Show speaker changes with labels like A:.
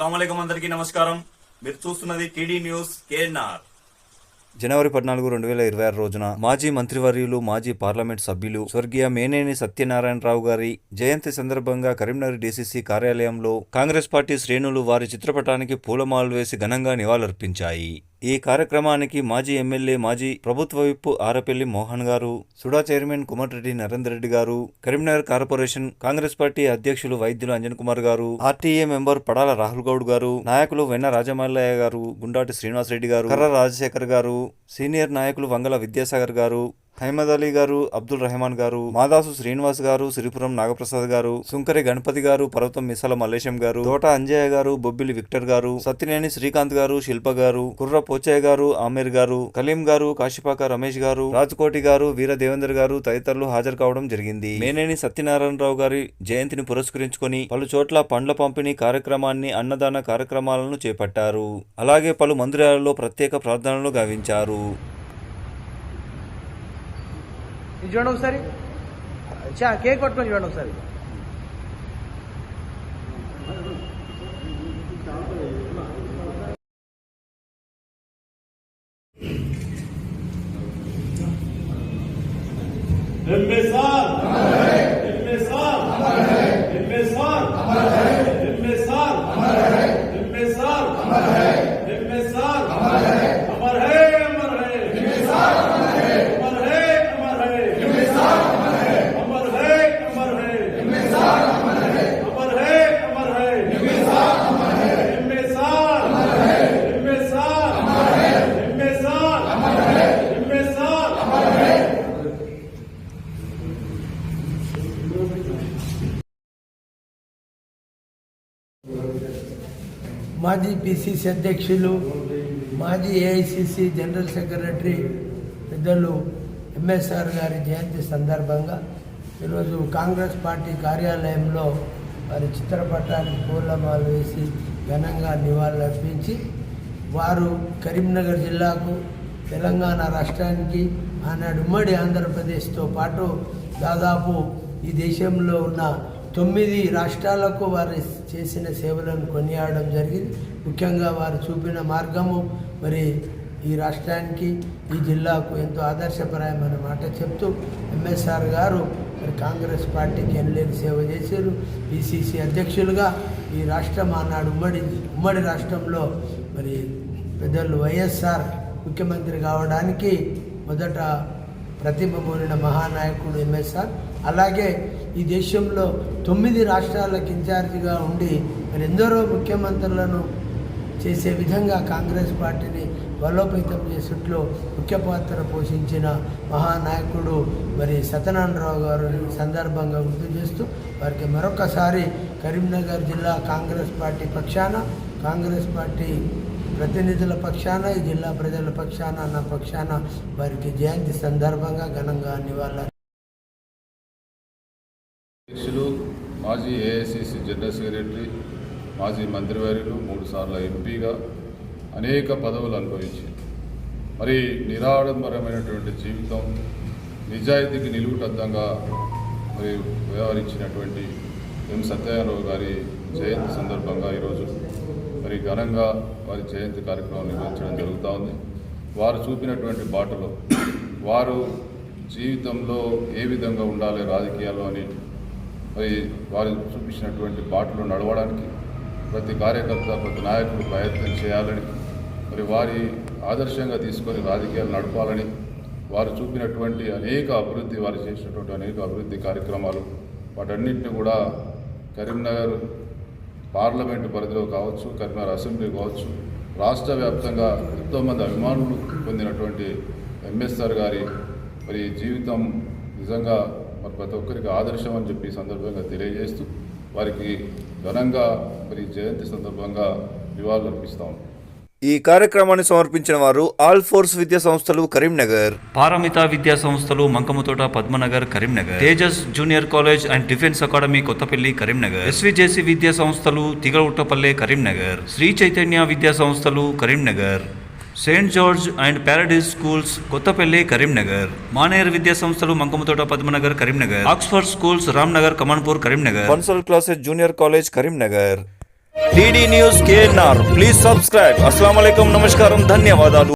A: అస్సలాముఅలైకుం అందరికీ నమస్కారం. మీరు చూస్తున్నది టీడీ న్యూస్ కేఎన్ఆర్.
B: జనవరి 14, 2026 రోజున మాజీ మంత్రివర్యులు, మాజీ పార్లమెంట్ సభ్యులు స్వర్గీయ మేనేని సత్యనారాయణరావు గారి జయంతి సందర్భంగా కరీంనగర్ డీసీసీ కార్యాలయంలో కాంగ్రెస్ పార్టీ శ్రేణులు వారి చిత్రపటానికి పూలమాలలు వేసి ఘనంగా నివాళులర్పించాయి. ఈ కార్యక్రమానికి మాజీ ఎమ్మెల్యే, మాజీ ప్రభుత్వ విప్ ఆరపల్లి మోహన్ గారు, సుడా చైర్మన్ కుమర్రెడ్డి నరేందర్ రెడ్డి గారు, కరీంనగర్ కార్పొరేషన్ కాంగ్రెస్ పార్టీ అధ్యక్షులు వైద్యులు అంజన్ కుమార్ గారు, ఆర్టీఏ మెంబర్ పడాల రాహుల్ గౌడ్ గారు, నాయకులు వెన్న రాజమల్లయ్య గారు, గుండాటి శ్రీనివాస్ రెడ్డి గారు, కర్ర రాజశేఖర్ గారు, సీనియర్ నాయకులు వంగల విద్యాసాగర్ గారు, హైమద్ అలీ గారు, అబ్దుల్ రెహమాన్ గారు, మాదాసు శ్రీనివాస్ గారు, సిరిపురం నాగప్రసాద్ గారు, సుంకరి గణపతి గారు, పర్వతం మిసాల మల్లేశం గారు, తోట అంజయ్య గారు, బొబ్బిలి విక్టర్ గారు, సత్యనేని శ్రీకాంత్ గారు, శిల్ప గారు, కుర్ర పోచయ్య గారు, ఆమీర్ గారు, కలీం గారు, కాశీపాక రమేష్ గారు, రాజ్కోటి గారు, వీర దేవేందర్ గారు తదితరులు హాజరు కావడం జరిగింది. మేనేని సత్యనారాయణరావు గారి జయంతిని పురస్కరించుకొని పలు చోట్ల పండ్ల పంపిణీ కార్యక్రమాన్ని, అన్నదాన కార్యక్రమాలను చేపట్టారు. అలాగే పలు మందిరాలలో ప్రత్యేక ప్రార్థనలు గావించారు.
C: చూడండి ఒకసారి, కేక్ పట్టుకొని చూడండి ఒకసారి. మాజీ పిసిసి అధ్యక్షులు, మాజీ ఏఐసిసి జనరల్ సెక్రటరీ పెద్దలు ఎంఎస్ఆర్ గారి జయంతి సందర్భంగా ఈరోజు కాంగ్రెస్ పార్టీ కార్యాలయంలో వారి చిత్రపటానికి పూలమాల వేసి ఘనంగా నివాళులర్పించి, వారు కరీంనగర్ జిల్లాకు, తెలంగాణ రాష్ట్రానికి, ఆనాడు ఉమ్మడి ఆంధ్రప్రదేశ్తో పాటు దాదాపు ఈ దేశంలో ఉన్న 9 రాష్ట్రాలకు వారు చేసిన సేవలను కొనియాడడం జరిగింది. ముఖ్యంగా వారు చూపిన మార్గము మరి ఈ రాష్ట్రానికి, ఈ జిల్లాకు ఎంతో ఆదర్శప్రాయమైన మాట చెప్తూ ఎంఎస్ఆర్ గారు మరి కాంగ్రెస్ పార్టీకి ఎనలేని సేవ చేశారు. పిసిసి అధ్యక్షులుగా ఈ రాష్ట్రం ఆనాడు ఉమ్మడి రాష్ట్రంలో మరి పెద్దలు వైఎస్ఆర్ ముఖ్యమంత్రి కావడానికి మొదట ప్రతిభ పొందిన మహానాయకుడు ఎంఎస్ఆర్. అలాగే ఈ దేశంలో 9 రాష్ట్రాలకు ఇన్ఛార్జిగా ఉండి మరి ఎందరో ముఖ్యమంత్రులను చేసే విధంగా కాంగ్రెస్ పార్టీని బలోపేతం చేసేట్లో ముఖ్య పాత్ర పోషించిన మహానాయకుడు మరి సత్యనారాయణరావు గారు సందర్భంగా గుర్తు చేస్తూ వారికి మరొకసారి కరీంనగర్ జిల్లా కాంగ్రెస్ పార్టీ పక్షాన, కాంగ్రెస్ పార్టీ ప్రతినిధుల పక్షాన, ఈ జిల్లా ప్రజల పక్షాన, నా పక్షాన వారికి జయంతి సందర్భంగా ఘనంగా నివాళులు.
D: అధ్యక్షులు, మాజీ ఏఐసిసి జనరల్ సెక్రటరీ, మాజీ మంత్రివర్యులు, 3 సార్లు ఎంపీగా అనేక పదవులు అనుభవించి మరి నిరాడంబరమైనటువంటి జీవితం, నిజాయితీకి నిలువుటద్దంగా మరి వ్యవహరించినటువంటి ఎం సత్యనారాయణరావు గారి జయంతి సందర్భంగా ఈరోజు మరి ఘనంగా వారి జయంతి కార్యక్రమం నిర్వహించడం జరుగుతూ ఉంది. వారు చూపినటువంటి బాటలో, వారు జీవితంలో ఏ విధంగా ఉండాలి రాజకీయాల్లో అని మరి వారు చూపించినటువంటి బాటలో నడవడానికి ప్రతి కార్యకర్త, ప్రతి నాయకుడు ప్రయత్నం చేయాలని, మరి వారి ఆదర్శంగా తీసుకొని రాజకీయాలు నడపాలని, వారు చూపినటువంటి అనేక అభివృద్ధి, వారు చేసినటువంటి అనేక అభివృద్ధి కార్యక్రమాలు, వాటన్నింటినీ కూడా కరీంనగర్ పార్లమెంటు పరిధిలో కావచ్చు, కరీంనగర్ అసెంబ్లీ కావచ్చు, రాష్ట్ర వ్యాప్తంగా ఎంతోమంది అభిమానులు పొందినటువంటి ఎంఎస్ఆర్ గారి మరి జీవితం నిజంగా మరి ప్రతి ఒక్కరికి ఆదర్శం అని చెప్పి సందర్భంగా తెలియజేస్తూ వారికి ఘనంగా మరి జయంతి సందర్భంగా నివాళులు అర్పిస్తాం.
B: ఈ కార్యక్రమాన్ని సమర్పించిన వారు ఆల్ ఫోర్స్ విద్యా సంస్థలు కరీంనగర్, పారమిత విద్యా సంస్థలు Mankammathota Padmanagar Karimnagar, Tejas junior college and defence academy Kothapalli Karimnagar, SVJC విద్యా సంస్థలు తిగలఉట్టపల్లె కరీంనగర్, శ్రీ చైతన్య విద్యా సంస్థలు Karimnagar, Saint George and Paradise schools Kothapalli Karimnagar, Maner విద్యా సంస్థలు Mankammathota Padmanagar Karimnagar, Oxford schools Ramnagar Kamanpur Karimnagar, Bansal classes junior college Karimnagar, TD news KNR please subscribe. అస్సలాము అలైకుం, నమస్కారం, ధన్యవాదాలు.